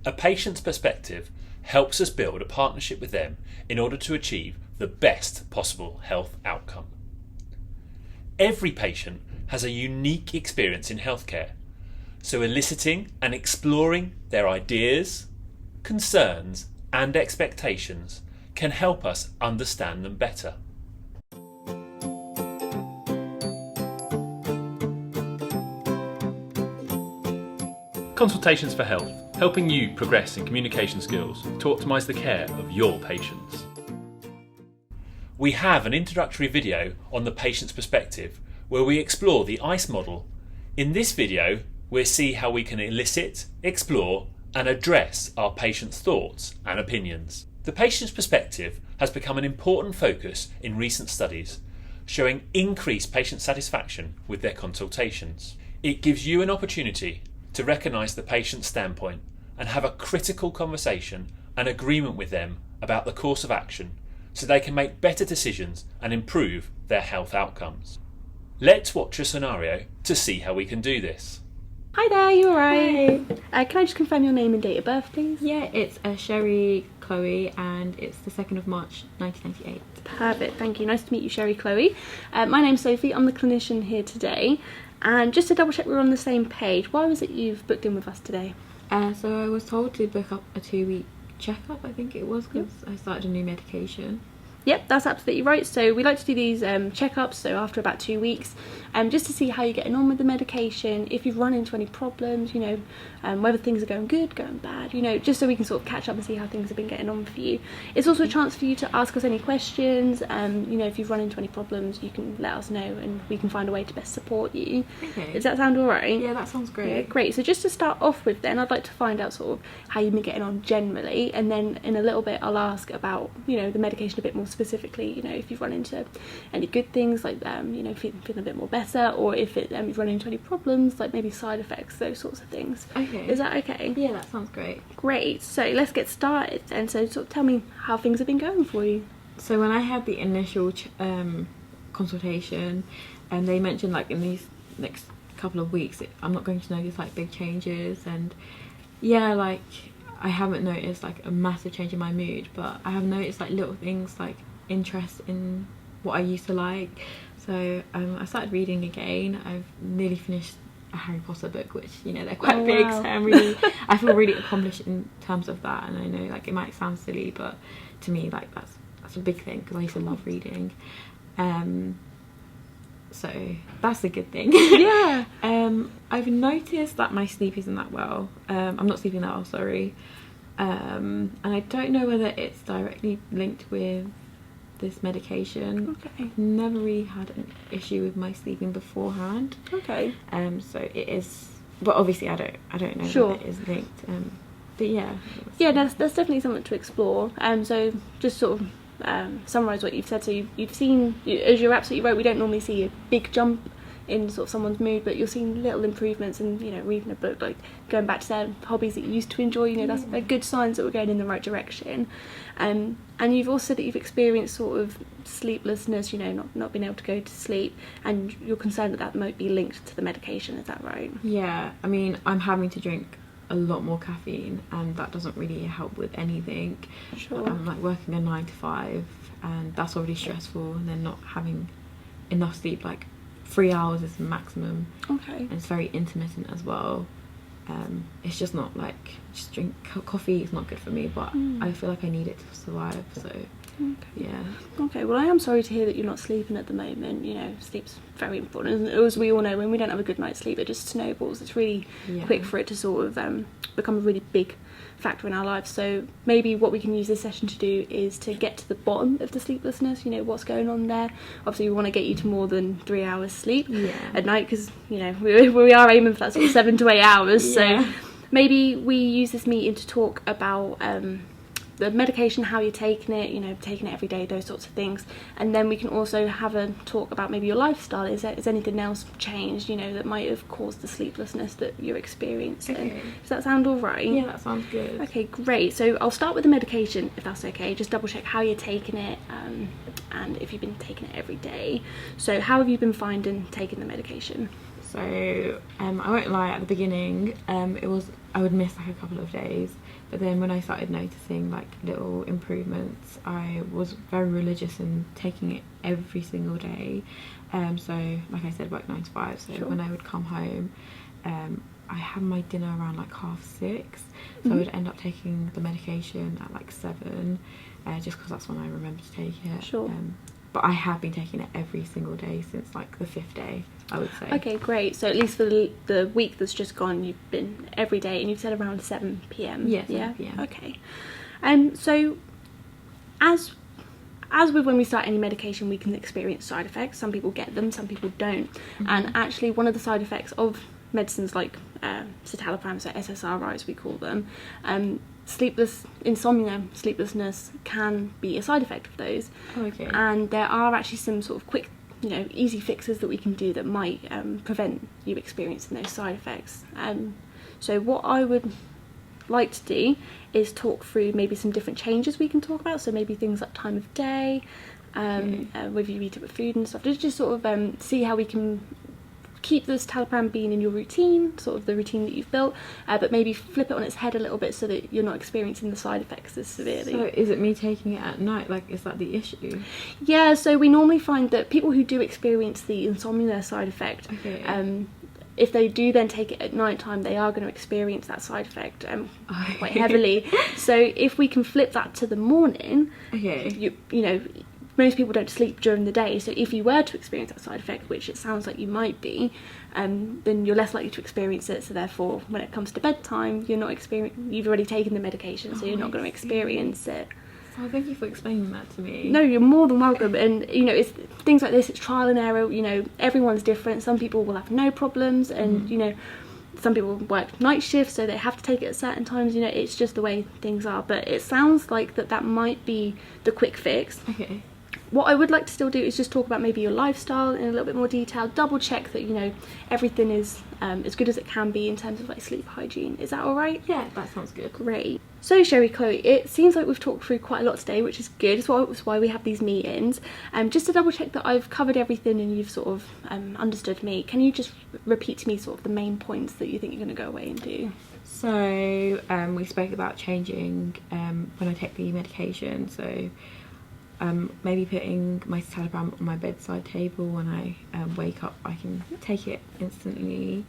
A patient's perspective helps us build a partnership with them in order to achieve the best possible health outcome. Every patient has a unique experience in healthcare, so eliciting and exploring their ideas, concerns, and expectations can help us understand them better. Consultations for Health, helping you progress in communication skills to optimise the care of your patients. We have an introductory video on the patient's perspective where we explore the ICE model. In this video, we'll see how we can elicit, explore, and address our patient's thoughts and opinions. The patient's perspective has become an important focus in recent studies, showing increased patient satisfaction with their consultations. It gives you an opportunity to recognise the patient's standpoint and have a critical conversation and agreement with them about the course of action so they can make better decisions and improve their health outcomes. Let's watch a scenario to see how we can do this. Hi there, you alright? Can I just confirm your name and date of birth, please? Yeah, it's Sherry Chloe and it's the 2nd of March 1998. Perfect, thank you. Nice to meet you, Sherry Chloe. My name's Sophie, I'm the clinician here today. And just to double check we're on the same page, why was it you've booked in with us today? So I was told to book up a 2-week checkup, I think it was, because I started a new medication. Yep, that's absolutely right. So we like to do these checkups, so after about 2 weeks, just to see how you're getting on with the medication, if you've run into any problems, you know, whether things are going good, going bad, you know, just so we can sort of catch up and see how things have been getting on for you. It's also a chance for you to ask us any questions, you know, if you've run into any problems, you can let us know and we can find a way to best support you. Okay. Does that sound alright? Yeah, that sounds great. Yeah, great. So just to start off with then, I'd like to find out sort of how you've been getting on generally, and then in a little bit I'll ask about, you know, the medication a bit more specifically, you know, if you've run into any good things like you know, feeling a bit more better, or if you've run into any problems like maybe side effects, those sorts of things. Okay. Is that okay? Yeah, that sounds great. Great. So let's get started then. So sort of tell me how things have been going for you. So when I had the initial consultation, and they mentioned like in these next couple of weeks I'm not going to notice like big changes, and yeah, like I haven't noticed like a massive change in my mood, but I have noticed like little things like interest in what I used to like. So I started reading again. I've nearly finished a Harry Potter book, which, you know, they're quite big, wow. So I feel really accomplished in terms of that. And I know like it might sound silly, but to me like that's a big thing because I used to love reading. So that's a good thing. Yeah. I've noticed that my sleep isn't that well. I'm not sleeping that well, sorry. And I don't know whether it's directly linked with this medication. Okay. I've never really had an issue with my sleeping beforehand. Okay. So it is, but obviously I don't know Sure. whether it is linked. But yeah. Yeah, that's definitely something to explore. So just sort of summarise what you've said. So you've seen, as you're absolutely right, we don't normally see a big jump in sort of someone's mood, but you're seeing little improvements, and you know, reading a book, like going back to their hobbies that you used to enjoy, you know, that's a good signs that we're going in the right direction. And you've also said that you've experienced sort of sleeplessness, you know, not being able to go to sleep, and you're concerned that might be linked to the medication. Is that right? Yeah, I mean, I'm having to drink a lot more caffeine, and that doesn't really help with anything. Sure. I'm like working a 9 to 5, and that's already stressful, and then not having enough sleep, like 3 hours is maximum. Okay. And it's very intermittent as well. It's just not like just drink coffee is not good for me, but I feel like I need it to survive. So yeah. Okay, well I am sorry to hear that you're not sleeping at the moment. You know, sleep's very important, and as we all know, when we don't have a good night's sleep it just snowballs. It's really quick for it to sort of become a really big factor in our lives. So maybe what we can use this session to do is to get to the bottom of the sleeplessness, you know, what's going on there. Obviously we want to get you to more than 3 hours sleep at night, because, you know, we are aiming for that sort of 7 to 8 hours. So maybe we use this meeting to talk about the medication, how you're taking it, you know, taking it every day, those sorts of things. And then we can also have a talk about maybe your lifestyle. Is anything else changed, you know, that might have caused the sleeplessness that you're experiencing? Okay. Does that sound all right? Yeah, that sounds good. Okay, great. So I'll start with the medication, if that's okay. Just double check how you're taking it, and if you've been taking it every day. So how have you been finding taking the medication? So I won't lie, at the beginning I would miss like a couple of days, but then when I started noticing like little improvements, I was very religious in taking it every single day. So like I said, work 9 to 5, so when I would come home, I had my dinner around like 6:30, so I would end up taking the medication at like 7, just because that's when I remember to take it. But I have been taking it every single day since like the 5th day, I would say. Okay, great. So at least for the week that's just gone, you've been every day, and you've said around 7 p.m. Yeah, 7 p.m. Okay. So as with when we start any medication, we can experience side effects. Some people get them, some people don't. And actually, one of the side effects of medicines like citalopram, so SSRIs we call them, insomnia, sleeplessness can be a side effect of those. Okay. And there are actually some sort of quick, easy fixes that we can do that might prevent you experiencing those side effects. So what I would like to do is talk through maybe some different changes we can talk about. So maybe things like time of day, whether you eat it with food and stuff. Just sort of see how we can keep this citalopram being in your routine, sort of the routine that you've built, but maybe flip it on its head a little bit so that you're not experiencing the side effects as severely. So is it me taking it at night? Like, is that the issue? Yeah, so we normally find that people who do experience the insomnia side effect, if they do then take it at night time, they are going to experience that side effect quite heavily. So if we can flip that to the morning, most people don't sleep during the day, so if you were to experience that side effect, which it sounds like you might be, then you're less likely to experience it, so therefore when it comes to bedtime, you've already taken the medication, so you're not going to experience it. Oh, thank you for explaining that to me. No, you're more than welcome. And it's things like this, it's trial and error. Everyone's different. Some people will have no problems, and some people work night shifts, so they have to take it at certain times. It's just the way things are. But it sounds like that might be the quick fix. Okay. What I would like to still do is just talk about maybe your lifestyle in a little bit more detail, double check that everything is as good as it can be in terms of like sleep hygiene. Is that all right? Yeah, that sounds good. Great. So Sherry, Chloe, it seems like we've talked through quite a lot today, which is good. It's why we have these meetings. Just to double check that I've covered everything and you've sort of understood me, can you just repeat to me sort of the main points that you think you're going to go away and do? So we spoke about changing when I take the medication, so maybe putting my citalopram on my bedside table. When I wake up, I can take it instantly.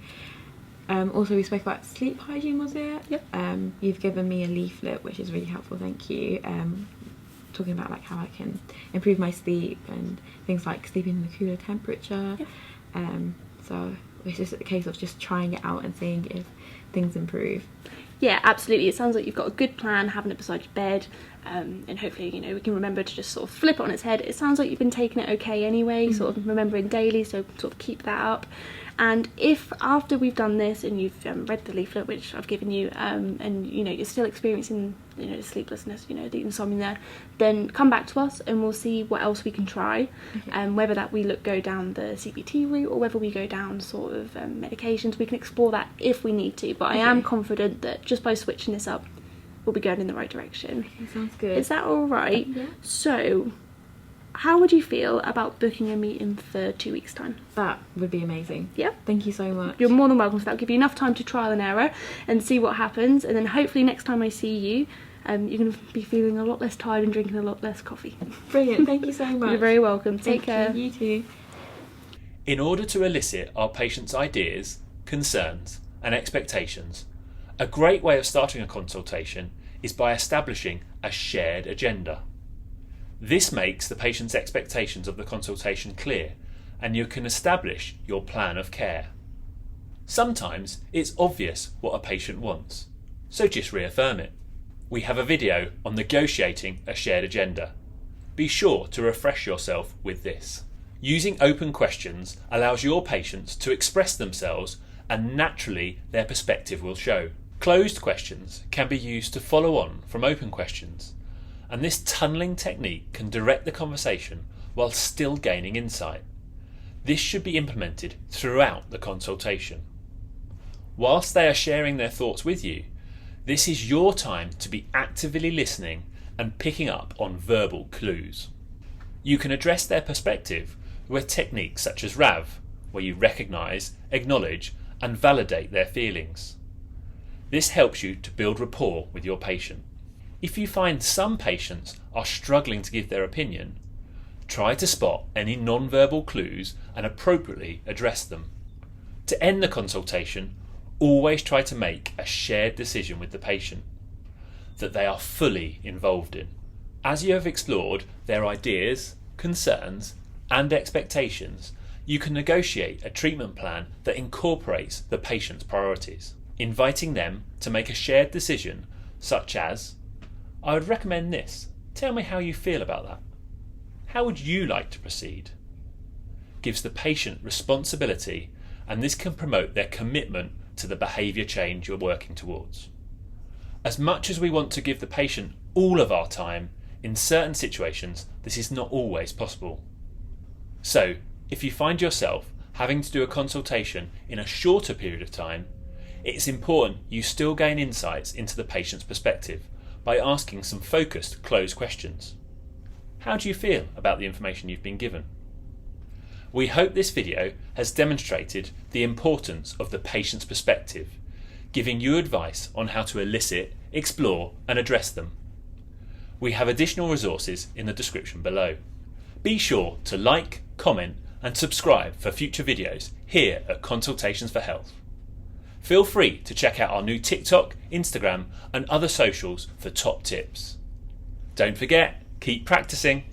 Also, we spoke about sleep hygiene, was it? Yep. You've given me a leaflet, which is really helpful, thank you. Talking about like how I can improve my sleep and things like sleeping in a cooler temperature. Yep. So it's just a case of just trying it out and seeing if things improve. Yeah, absolutely. It sounds like you've got a good plan, having it beside your bed, and hopefully, we can remember to just sort of flip it on its head. It sounds like you've been taking it okay anyway, sort of remembering daily, so sort of keep that up. And if after we've done this and you've read the leaflet which I've given you, and you're still experiencing the sleeplessness, the insomnia, then come back to us and we'll see what else we can try, whether that we go down the CBT route or whether we go down sort of medications. We can explore that if we need to, but I am confident that just by switching this up, we'll be going in the right direction. Okay, sounds good. Is that all right? Yeah. So, how would you feel about booking a meeting for 2 weeks' time? That would be amazing. Yeah. Thank you so much. You're more than welcome. So that'll give you enough time to trial and error and see what happens. And then hopefully next time I see you, you're going to be feeling a lot less tired and drinking a lot less coffee. Brilliant. Thank you so much. You're very welcome. Take care. You too. In order to elicit our patients' ideas, concerns and expectations, a great way of starting a consultation is by establishing a shared agenda. This makes the patient's expectations of the consultation clear, and you can establish your plan of care. Sometimes it's obvious what a patient wants, so just reaffirm it. We have a video on negotiating a shared agenda. Be sure to refresh yourself with this. Using open questions allows your patients to express themselves, and naturally their perspective will show. Closed questions can be used to follow on from open questions, and this tunnelling technique can direct the conversation while still gaining insight. This should be implemented throughout the consultation. Whilst they are sharing their thoughts with you, this is your time to be actively listening and picking up on verbal clues. You can address their perspective with techniques such as RAV, where you recognise, acknowledge and validate their feelings. This helps you to build rapport with your patient. If you find some patients are struggling to give their opinion, try to spot any non-verbal clues and appropriately address them. To end the consultation, always try to make a shared decision with the patient that they are fully involved in. As you have explored their ideas, concerns and expectations, you can negotiate a treatment plan that incorporates the patient's priorities, inviting them to make a shared decision such as, "I would recommend this. Tell me how you feel about that. How would you like to proceed?" Gives the patient responsibility, and this can promote their commitment to the behaviour change you're working towards. As much as we want to give the patient all of our time, in certain situations this is not always possible. So, if you find yourself having to do a consultation in a shorter period of time, it's important you still gain insights into the patient's perspective by asking some focused, closed questions. How do you feel about the information you've been given? We hope this video has demonstrated the importance of the patient's perspective, giving you advice on how to elicit, explore and address them. We have additional resources in the description below. Be sure to like, comment and subscribe for future videos here at Consultations for Health. Feel free to check out our new TikTok, Instagram and other socials for top tips. Don't forget, keep practicing.